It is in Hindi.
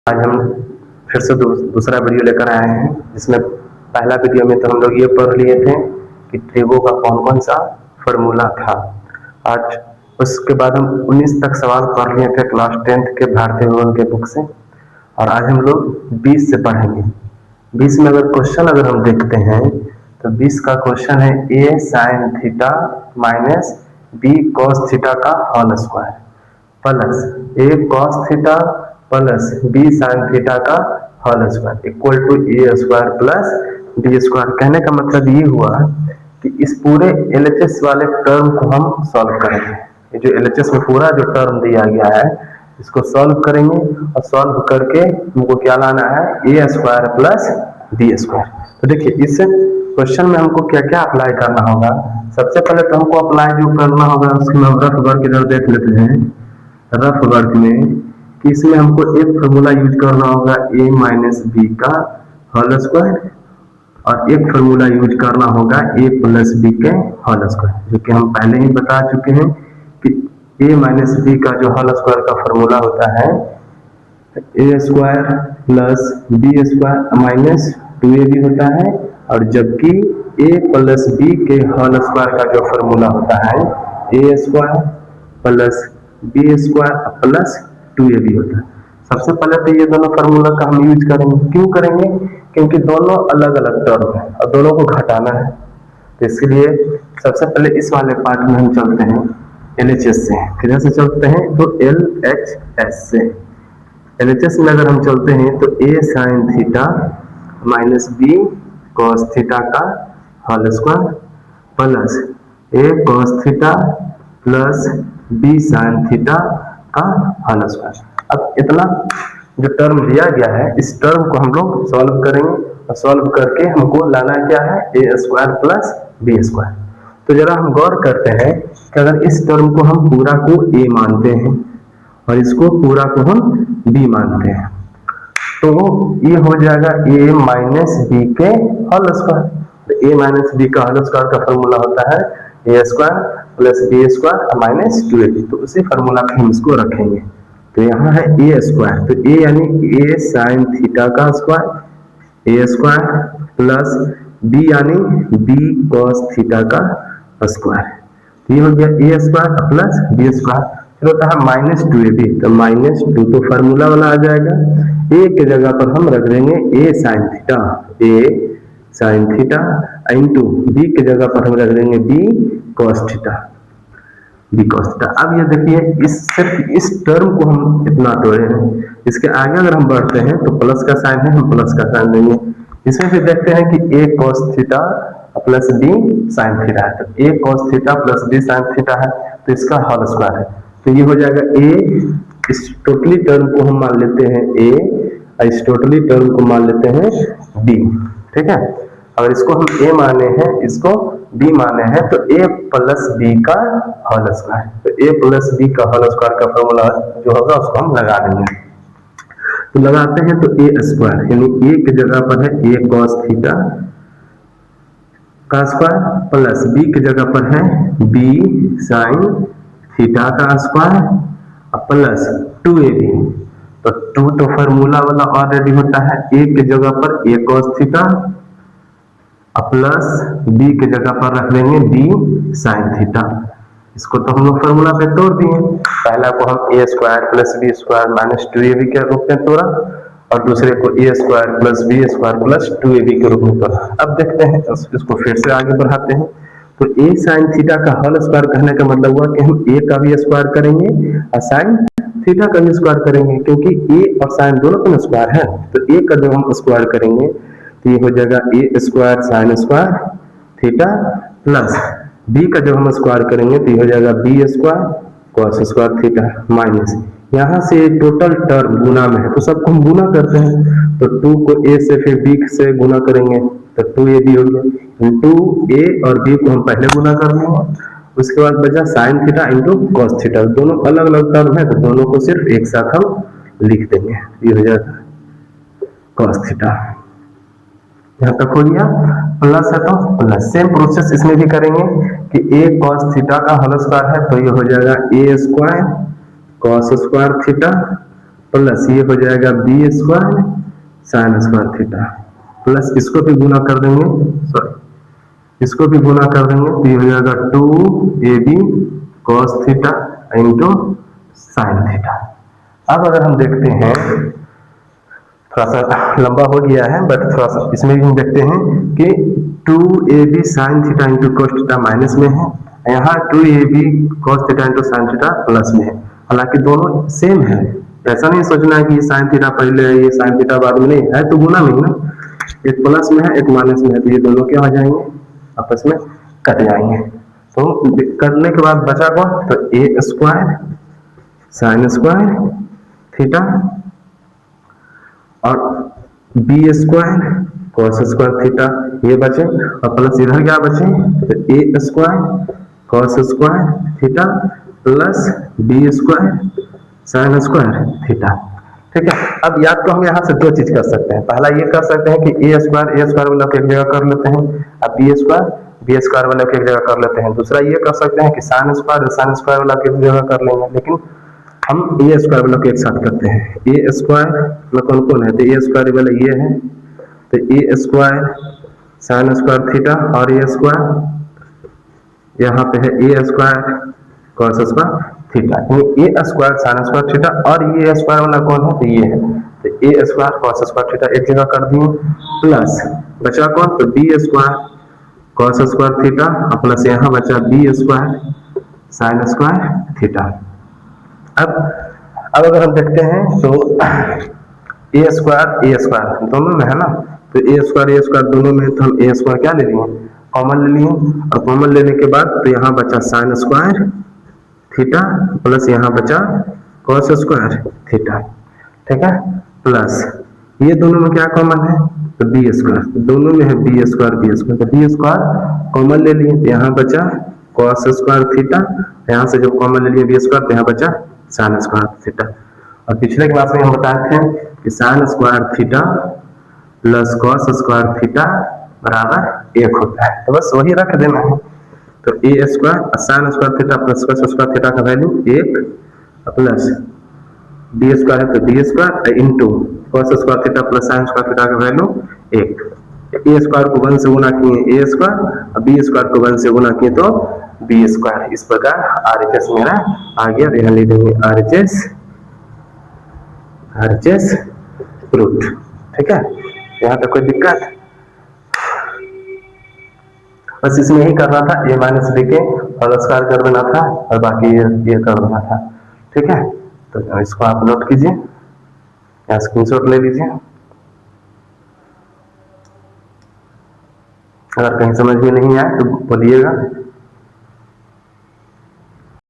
आज हम फिर से दूसरा वीडियो लेकर आए हैं, जिसमें पहला वीडियो में तो हम लोग ये पढ़ लिए थे कि ट्रिगो का कौन कौन सा फार्मूला था। आज उसके बाद हम 19 तक सवाल पढ़ लिए थे क्लास 10th के भारतीय भूगोल के बुक से, और आज हम लोग 20 से पढ़ेंगे। 20 में अगर क्वेश्चन हम देखते हैं तो 20 का क्वेश्चन है a sin theta minus b cos theta का whole square plus a cos theta plus b sin theta का whole square equal to a square plus b square. कहने का मतलब ये हुआ कि इस पूरे LHS वाले टर्म को हम सॉल्व करेंगे। ये जो LHS में पूरा जो टर्म दिया गया है इसको सॉल्व करेंगे, और सॉल्व करके हमको क्या लाना है, a square plus b square. तो देखिए इस क्वेश्चन में हमको क्या क्या अप्लाई करना होगा। सबसे पहले तो हमको अप्लाई जो करना होगा उसमें हम रफ वर्क इधर देख लेते हैं। रफ वर्क में कि इसमें हमको एक फार्मूला यूज करना होगा a माइनस बी का होल स्क्वायर, और एक फार्मूला यूज करना होगा a प्लस बी के होल स्क्वायर, जो कि हम पहले ही बता चुके हैं कि a माइनस बी का जो होल स्क्वायर का फार्मूला होता है a square plus B square minus 2ab होता है, और जबकि a प्लस बी के होल स्क्वायर का जो फार्मूला होता है a square plus B square plus 2ab होता है। सबसे पहले तो ये दोनों फार्मूला का हम यूज करेंगे। क्यों करेंगे? क्योंकि दोनों अलग अलग टर्म है और दोनों को घटाना है, तो इसलिए सबसे पहले इस वाले पार्ट में हम चलते हैं LHS से। किधर से चलते हैं? तो LHS से। LHS में अगर हम चलते हैं तो a sin theta minus b cos theta का whole square plus a cos theta plus b sin theta का होल स्क्वायर। अब इतना जो टर्म दिया गया है इस टर्म को हम लोग सॉल्व करेंगे, और सॉल्व करके हमको लाना क्या है, a square plus b square. तो जरा हम गौर करते हैं कि अगर इस टर्म को हम पूरा को a मानते हैं और इसको पूरा को हम b मानते हैं, तो ये हो जाएगा a माइनस बी के होल स्क्वायर। तो a माइनस बी का होल स्क्वायर का फॉर्मूला होता है a square plus b square minus 2ab। तो उसी फॉर्मूला पे हम इसको रखेंगे। तो यहाँ है a स्क्वायर, तो a यानी a sin थीटा का square, a square plus b यानी b cos थीटा का स्क्वायर। तो ये हो गया a square plus b square. फिर होता है माइनस 2ab, तो माइनस 2 तो फार्मूला वाला आ जाएगा। a के जगह पर हम रख देंगे a sin theta, a sin theta into b के जगह पर हम रख देंगे b cos theta, b cos theta. अब ये देखिए सिर्फ इस टर्म को हम इतना तोड़े हैं। इसके आगे अगर हम बढ़ते हैं तो प्लस का साइन है, हम प्लस का साइन देंगे। इसमें फिर देखते हैं कि a cos theta plus b sin theta है, तो a cos theta plus b sin theta है, तो इसका होल स्क्वायर है। तो ये हो जाएगा a, इस टोटली टर्म को हम मान लेते हैं a, और इस टोटली टर्म को मान लेते हैं b। ठीक है, अगर इसको हम a माने हैं, इसको b माने हैं, तो a प्लस b का होल स्क्वायर। तो a प्लस b का होल स्क्वायर का फॉर्मूला जो होगा उसको हम लगा देंगे। तो लगाते हैं तो a स्क्वायर यानी a की जगह पर है a cos थीटा का स्क्वायर प्लस b की जगह पर है b sin थीटा का स्क्वायर प्लस 2ab। तो 2 तो फार्मूला वाला ऑलरेडी होता है, a की जगह पर a cos theta plus b की जगह पर रख लेंगे b sin थीटा। इसको तो हम लोग फार्मूला पे तोड़ दिए। पहला को हम a square plus b square minus 2ab के रूप में तोड़ा, और दूसरे को a square plus b square plus 2ab के रूप में तोड़ा। अब देखते हैं इसको फिर से आगे बढ़ाते हैं। तो a sin थीटा का होल स्क्वायर कहने का मतलब हुआ कि हम a का भी स्क्वायर करेंगे और sin थीटा का भी स्क्वायर करेंगे, क्योंकि a और sin दोनों का स्क्वायर है। तो a का जब हम स्क्वायर करेंगे तो ये हो जाएगा a square sin square theta plus b का जब हम स्क्वायर करेंगे तो ये हो जाएगा b square cos square theta minus, यहाँ से टोटल टर्म गुना में है तो सबको हम गुना करते हैं। तो 2 को a से फिर b से गुना करेंगे तो 2ab हो गया, इंटू a और b को हम पहले गुना कर लेंगे। उसके बाद बचा sin theta into cos theta. दोनों अलग अलग टर्म है तो दोनों को सिर्फ एक साथ हम लिख देंगे। ये हो जाएगा cos थीटा। यहाँ तक हो गया, प्लस है तो प्लस। सेम प्रोसेस इसमें भी करेंगे कि a cos थीटा का होल स्क्वायर है, तो ये हो जाएगा a square cos square theta plus ये हो जाएगा B square sine square theta, plus इसको भी गुना कर देंगे, सॉरी इसको भी गुना कर देंगे तो ये हो जाएगा 2ab cos theta into sine theta. अब अगर हम देखते हैं, थोड़ा सा लंबा हो गया है बट थोड़ा सा इसमें भी हम देखते हैं कि 2ab sine theta into cos theta minus में है, यहाँ 2ab cos theta into sine theta plus में है। हालांकि दोनों सेम है, ऐसा नहीं सोचना है कि ये साइन थीटा पहले है ये साइन थीटा बाद में, नहीं है तो गुना में ही ना, एक प्लस में है एक माइनस में है तो ये दोनों क्या हो जाएंगे, आपस में कट जाएंगे। तो करने के बाद बचा कौन, तो A square sine square theta और B square cos square theta ये बचे, और प्लस इधर क्या बचे, तो A square cos square theta plus B square sine square theta. ठीक है, अब या तो हम यहाँ से दो चीज कर सकते हैं, पहला ये कर सकते हैं कि ए स्क्वायर वाला को एक जगह कर लेते हैं, अब बी स्क्वायर वाला को एक जगह कर लेते हैं। दूसरा ये कर सकते हैं कि साइन स्क्वायर वाला को एक जगह कर लेंगे, लेकिन हम ए स्क्वायर वाला को एक साथ करते हैं। ए स्क्वायर में कौन कौन है, तो ए स्क्वायर वाला ये है, तो A square sine square theta और ए स्क्वायर यहाँ पे है ए स्क्वायर कॉस स्क्वायर थीटा, ए स्क्वायर साइन स्क्वायर थीटा और ये स्क्वायर वाला कौन है, तो ये है, तो A square cos square theta एक जगह कर दिए, प्लस बचा कौन, तो B square cos square theta और प्लस यहाँ बचा B square sine square theta. अब अगर हम देखते हैं तो ए स्क्वायर दोनों में है ना, तो ए स्क्वायर दोनों में, तो हम ए स्क्वायर क्या ले लिए, कॉमन ले लिए, और कॉमन लेने के बाद तो यहाँ बचा साइन स्क्वायर थीटा प्लस यहाँ बचा कॉस स्क्वायर थीटा। ठीक है, प्लस ये दोनों में क्या कॉमन है, तो बी स्क्वायर, दोनों में है बी स्क्वायर, तो बी स्क्वायर कॉमन ले लिए, यहाँ बचा कॉस स्क्वायर थीटा, यहाँ से जब कॉमन ले लिए बी स्क्वायर तो यहाँ बचा साइन स्क्वायर थीटा। और पिछले क्लास में हम बताए थे कि sign square theta plus cos square theta बराबर 1 होता है, तो बस वही रख देना है। तो A square sine square theta plus cos square theta का वैल्यू 1 प्लस बी स्क्वायर है तो B square into cos square theta plus sine square theta का वैल्यू 1। ए स्क्वायर को 1 से गुना किए ए स्क्वायर और बी स्क्वायर को 1 से गुना किए तो बी स्क्वायर। इस प्रकार आरएचएस मेरा आ गया, यहाँ ले देंगे आरएचएस प्रूफ। ठीक है, यहाँ तक कोई दिक्कत, बस इसमें ही करना था, ए माइनस बी के और स्क्वायर कर देना था और बाकी ये कर देना था। ठीक है, तो इसको आप नोट कीजिए या स्क्रीनशॉट ले लीजिए, अगर कहीं समझ में नहीं आए तो बोलिएगा।